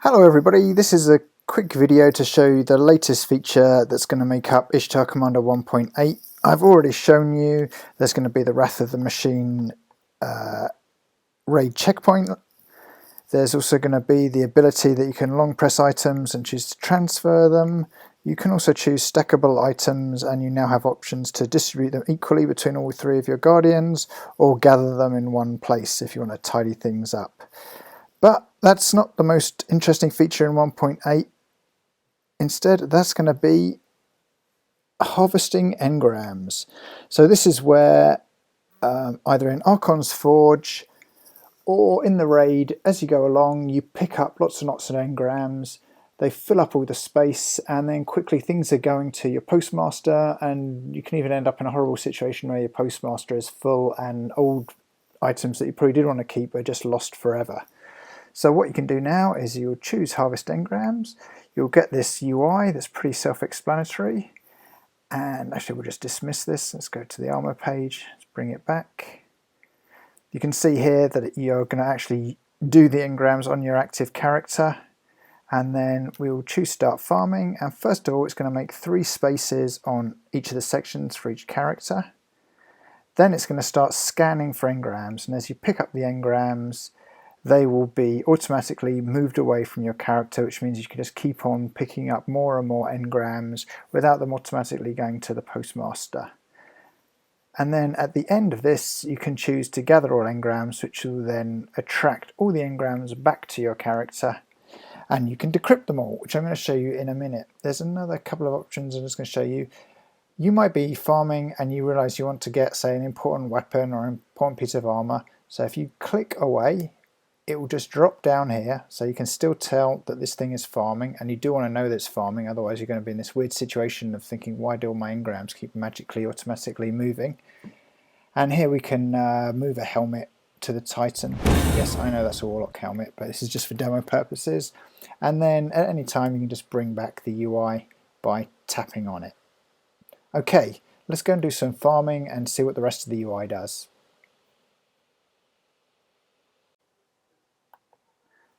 Hello everybody, this is a quick video to show you the latest feature that's going to make up Ishtar Commander 1.8. I've already shown you there's going to be the Wrath of the Machine raid checkpoint. There's also going to be the ability that you can long press items and choose to transfer them. You can also choose stackable items, and you now have options to distribute them equally between all three of your guardians or gather them in one place if you want to tidy things up. But that's not the most interesting feature in 1.8. Instead, that's going to be harvesting engrams. So this is where either in Archon's Forge or in the raid, as you go along, you pick up lots and lots of engrams. They fill up all the space, and then quickly things are going to your postmaster, and you can even end up in a horrible situation where your postmaster is full and old items that you probably did want to keep are just lost forever. So what you can do now is you'll choose Harvest Engrams. You'll get this UI that's pretty self-explanatory. And actually we'll just dismiss this. Let's go to the armor page. Let's bring it back. You can see here that you're going to actually do the engrams on your active character. And then we'll choose Start Farming. And first of all, it's going to make 3 spaces on each of the sections for each character. Then it's going to start scanning for engrams. And as you pick up the engrams, they will be automatically moved away from your character, which means you can just keep on picking up more and more engrams without them automatically going to the postmaster. And then at the end of this, you can choose to gather all engrams, which will then attract all the engrams back to your character. And you can decrypt them all, which I'm going to show you in a minute. There's another couple of options I'm just going to show you. You might be farming and you realize you want to get, say, an important weapon or an important piece of armor. So if you click away, it will just drop down here, so you can still tell that this thing is farming, and you do want to know that it's farming, otherwise you're going to be in this weird situation of thinking, why do all my engrams keep magically automatically moving? And here we can move a helmet to the Titan. Yes, I know that's a Warlock helmet, but this is just for demo purposes. And then at any time you can just bring back the UI by tapping on it. Okay, let's go and do some farming and see what the rest of the UI does.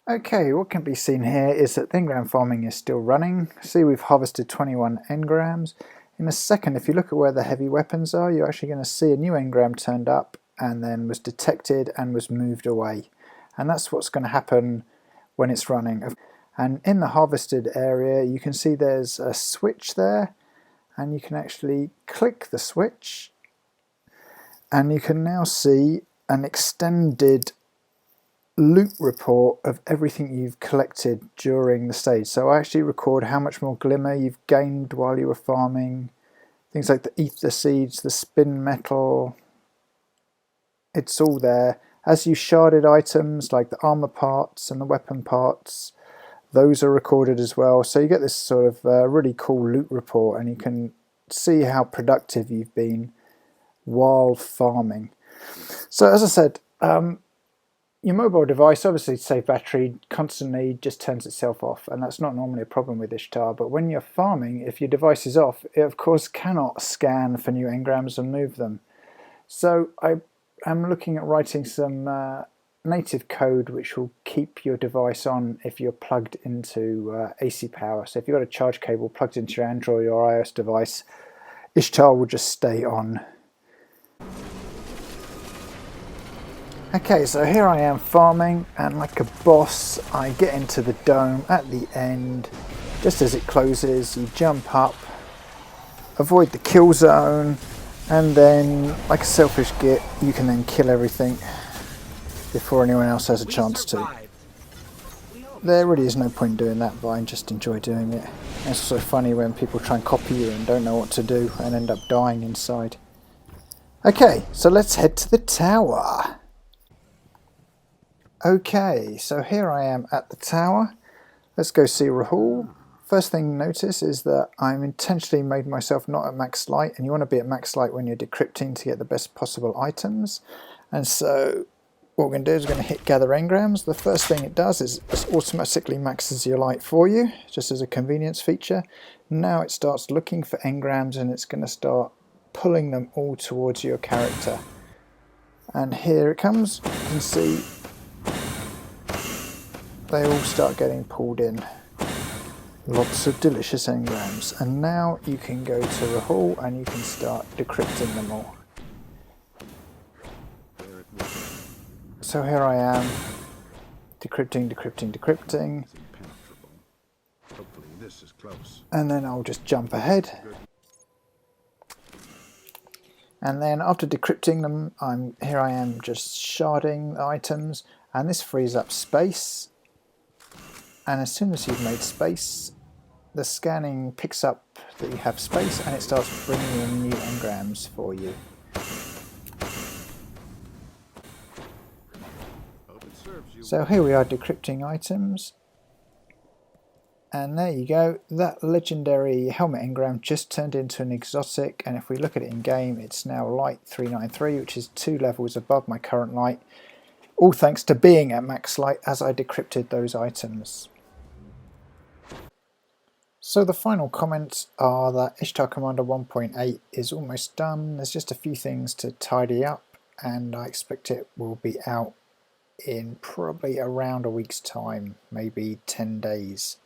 Okay, what can be seen here is that the engram farming is still running. See, we've harvested 21 engrams. In a second, if you look at where the heavy weapons are, you're actually going to see a new engram turned up and then was detected and was moved away. And that's what's going to happen when it's running. And in the harvested area, you can see there's a switch there, and you can actually click the switch, and you can now see an extended loot report of everything you've collected during the stage. So I actually record how much more glimmer you've gained while you were farming, things like the ether seeds, the spin metal, it's all there. As you sharded items like the armor parts and the weapon parts, those are recorded as well. So you get this sort of really cool loot report, and you can see how productive you've been while farming. So as I said, your mobile device, obviously to save battery, constantly just turns itself off, and that's not normally a problem with Ishtar, but when you're farming, if your device is off, it of course cannot scan for new engrams and move them. So I am looking at writing some native code which will keep your device on if you're plugged into AC power. So if you've got a charge cable plugged into your Android or iOS device, Ishtar will just stay on. Okay, so here I am farming, and like a boss I get into the dome at the end. Just as it closes, you jump up, avoid the kill zone, and then like a selfish git you can then kill everything before anyone else has a chance to. There really is no point in doing that, but I just enjoy doing it. It's also funny when people try and copy you and don't know what to do and end up dying inside. Okay, so let's head to the tower. Okay, so here I am at the tower. Let's go see Rahul. First thing to notice is that I'm intentionally made myself not at max light, and you want to be at max light when you're decrypting to get the best possible items. And so what we're going to do is we're going to hit gather engrams. The first thing it does is it automatically maxes your light for you, just as a convenience feature. Now it starts looking for engrams, and it's going to start pulling them all towards your character. And here it comes. You can see they all start getting pulled in. Lots of delicious engrams, and now you can go to the hall and you can start decrypting them all. So here I am, decrypting, and then I'll just jump ahead. And then after decrypting them, here I am just sharding the items, and this frees up space. And as soon as you've made space, the scanning picks up that you have space and it starts bringing in new engrams for you. So here we are decrypting items, and there you go, that legendary helmet engram just turned into an exotic, and if we look at it in game, it's now light 393, which is 2 levels above my current light, all thanks to being at max light as I decrypted those items. So the final comments are that Ishtar Commander 1.8 is almost done. There's just a few things to tidy up, and I expect it will be out in probably around a week's time, maybe 10 days.